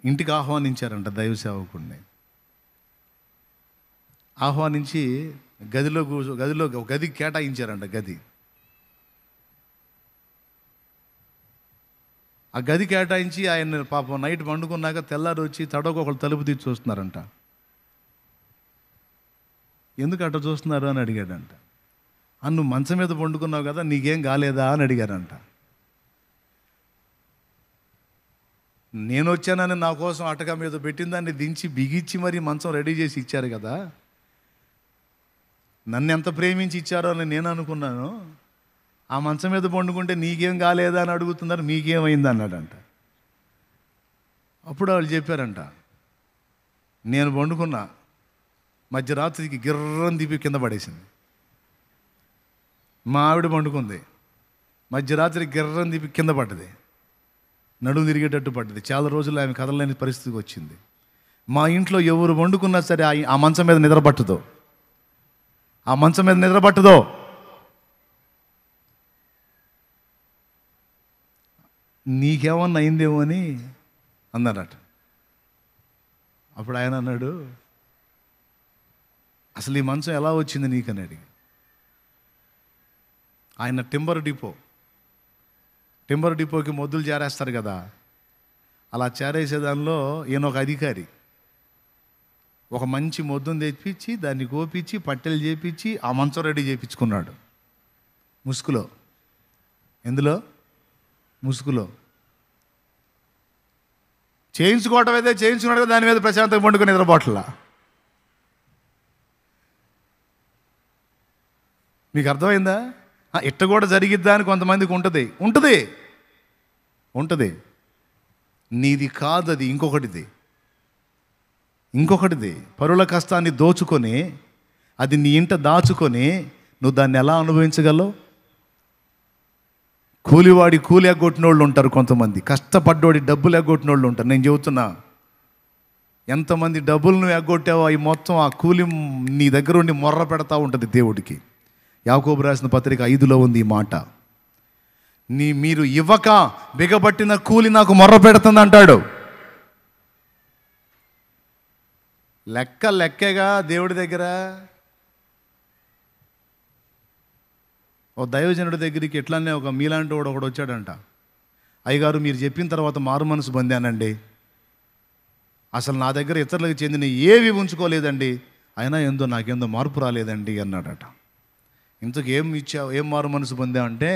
ఇంటికి ఆహ్వానించారంట దైవ సేవకుడిని. ఆహ్వానించి గదిలో గది కేటాయించారంట. ఆ గది కేటాయించి ఆయన పాపం నైట్ పండుకున్నాక తెల్లారి వచ్చి తడొకళ్ళు తలుపు తీసి చూస్తున్నారంట. ఎందుకు అట్లా చూస్తున్నారు అని అడిగాడంట. నువ్వు మంచం మీద పండుకున్నావు కదా, నీకేం కాలేదా అని అడిగారంట. నేను వచ్చానని నా కోసం అటక మీద పెట్టిన దాన్ని దించి బిగించి మరీ మంచం రెడీ చేసి ఇచ్చారు కదా, నన్ను ఎంత ప్రేమించి ఇచ్చారో అని నేను అనుకున్నాను. ఆ మంచం మీద పండుకుంటే నీకేం కాలేదా అని అడుగుతున్నారు, మీకేమైంది అన్నాడంట. అప్పుడు వాళ్ళు చెప్పారంట, నేను పండుకున్నా, మధ్యరాత్రికి గిర్రం దిపి కింద పడేసింది. మా ఆవిడ పండుకుంది, మధ్యరాత్రి గిర్రం దిపి కింద పడ్డది, నడుము తిరిగేటట్టు పడ్డది. చాలా రోజులు ఆమె కదలలేని పరిస్థితికి వచ్చింది. మా ఇంట్లో ఎవరు వండుకున్నా సరే ఆ మంచం మీద నిద్రపట్టదు, ఆ మంచం మీద నిద్రపట్టదు. నీకేమన్నా అయిందేమో అని అన్నారట. అప్పుడు ఆయన అన్నాడు, అసలు ఈ మంచం ఎలా వచ్చింది నీకని అడిగి. ఆయన టింబర్ డిపోకి మొద్దులు చేరేస్తారు కదా, అలా చేరేసే దానిలో ఈయన ఒక అధికారి ఒక మంచి మొద్దును తెప్పించి దాన్ని కోపించి పట్టెలు చేపించి ఆ మంచం రెడీ చేయించుకున్నాడు ముసుగులో. ఎందులో? ముసుగులో. చేయించుకోవటం అయితే చేయించుకున్నాడు కదా, దాని మీద ప్రశాంతంగా పండుకొని నిద్రపోట్లా. మీకు అర్థమైందా? ఇట్ట కూడా జరిగిద్దా అని కొంతమందికి ఉంటుంది. నీది కాదు అది, ఇంకొకటిది. పరుల కష్టాన్ని దోచుకొని అది నీ ఇంట దాచుకొని నువ్వు దాన్ని ఎలా అనుభవించగలవు? కూలివాడి కూలి ఎగ్గొట్టిన వాళ్ళు ఉంటారు, కొంతమంది కష్టపడ్డోడి డబ్బులు ఎగ్గొట్టిన వాళ్ళు ఉంటారు. నేను చెబుతున్నా, ఎంతమంది డబ్బులు నువ్వు ఎగ్గొట్టావో అవి మొత్తం ఆ కూలి నీ దగ్గర ఉండి మొర్ర పెడతా ఉంటుంది దేవుడికి. యాకోబు రాసిన పత్రిక 5లో ఉంది ఈ మాట. మీరు ఇవ్వక బిగబట్టిన కూలి నాకు మొర్ర పెడుతుంది అంటాడు. లెక్కేగా దేవుడి దగ్గర. ఓ దైవజనుడి దగ్గరికి ఎట్లానే ఒక మీలాంటి వాడు ఒకడు వచ్చాడంట. అయ్యగారు, మీరు చెప్పిన తర్వాత మారు మనసు పొందానండి, అసలు నా దగ్గర ఇతరులకు చెందిన ఏవి ఉంచుకోలేదండి, అయినా నాకేందో మార్పు రాలేదండి అన్నాడట. ఇంతకు ఏం మారు మనసు పొందామంటే,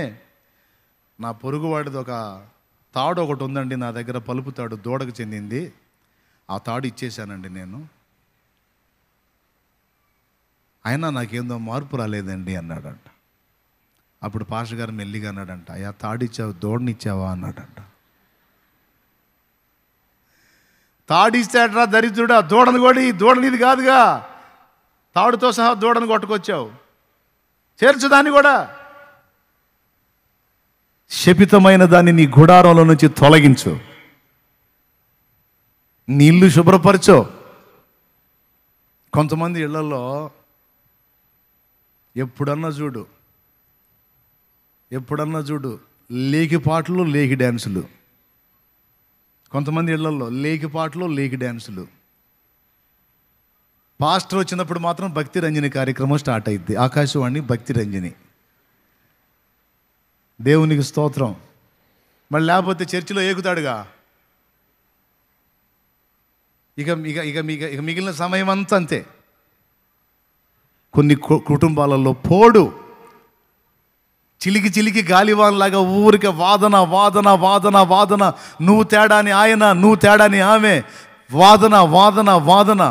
నా పొరుగువాడిది ఒక తాడు ఒకటి ఉందండి నా దగ్గర, పలుపు తాడు, దూడకు చెందింది, ఆ తాడు ఇచ్చేసానండి నేను, అయినా నాకేందో మార్పు రాలేదండి అన్నాడంట. అప్పుడు పాస్టర్ గారు మెల్లిగా అన్నాడంట, అయ్యా తాడిచ్చావు, దూడనిచ్చావా అన్నాడంట. తాడిస్తాడరా దరిద్రుడా, దూడను కొడి, దూడనిది కాదుగా, తాడుతో సహా దూడను కొట్టుకొచ్చావు, చేర్చుదాన్ని కూడా. శపితమైన దాన్ని నీ గుడారంలో నుంచి తొలగించు, నీ ఇల్లు శుభ్రపరచు. కొంతమంది ఇళ్లలో ఎప్పుడన్నా చూడు లేకి పాటలు, లేకి డ్యాన్సులు. కొంతమంది ఇళ్లలో లేకి పాటలు, లేకి డ్యాన్సులు. పాస్టర్ వచ్చినప్పుడు మాత్రం భక్తి రంజని కార్యక్రమం స్టార్ట్ అయింది. ఆకాశవాణి భక్తి రంజని, దేవునికి స్తోత్రం. మళ్ళీ లేకపోతే చర్చిలో ఏగుతాడుగా. ఇక మిగిలిన సమయం అంతా అంతే. కొన్ని కుటుంబాలలో పోడు, చిలికి గాలివాన్లాగా ఊరికే వాదన. నువ్వు తేడాని ఆయన, నువ్వు తేడాని ఆమె, వాదన.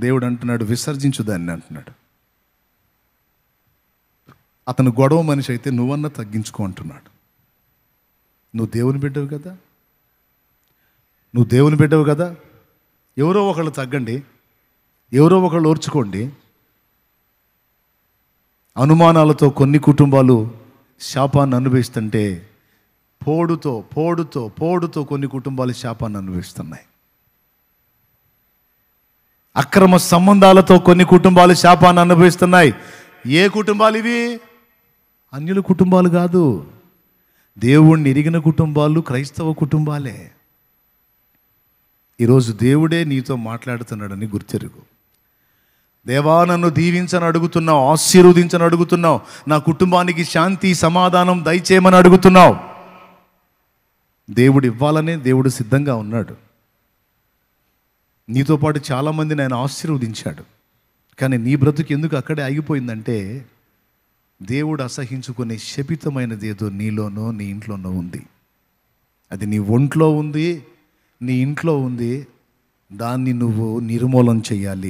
దేవుడు అంటున్నాడు, విసర్జించు దాన్ని అంటున్నాడు. అతను గొడవ మనిషి అయితే నువ్వన్నా తగ్గించుకో అంటున్నాడు. నువ్వు దేవుని బిడ్డవు కదా, ఎవరో ఒకళ్ళు తగ్గండి, ఎవరో ఒకళ్ళు ఓర్చుకోండి. అనుమానాలతో కొన్ని కుటుంబాలు శాపాన్ని అనుభవిస్తుంటే, పోడుతో కొన్ని కుటుంబాలు శాపాన్ని అనుభవిస్తున్నాయి. అక్రమ సంబంధాలతో కొన్ని కుటుంబాలు శాపాన్ని అనుభవిస్తున్నాయి. ఏ కుటుంబాలు ఇవి? అన్యుల కుటుంబాలు కాదు, దేవుణ్ణి ఎరిగిన కుటుంబాలు, క్రైస్తవ కుటుంబాలే. ఈరోజు దేవుడే నీతో మాట్లాడుతున్నాడని గుర్తెరుగు. దేవా, నన్ను దీవించని అడుగుతున్నావు, ఆశీర్వదించని అడుగుతున్నావు, నా కుటుంబానికి శాంతి సమాధానం దయచేయమని అడుగుతున్నావు. దేవుడు ఇవ్వాలనే దేవుడు సిద్ధంగా ఉన్నాడు. నీతో పాటు చాలామందిని ఆయన ఆశీర్వదించాడు. కానీ నీ బ్రతుకు ఎందుకు అక్కడే ఆగిపోయిందంటే, దేవుడు అసహించుకునే శపితమైనది ఏదో నీలోనో నీ ఇంట్లోనో ఉంది. అది నీ ఒంట్లో ఉంది, నీ ఇంట్లో ఉంది. దాన్ని నువ్వు నిర్మూలన చేయాలి.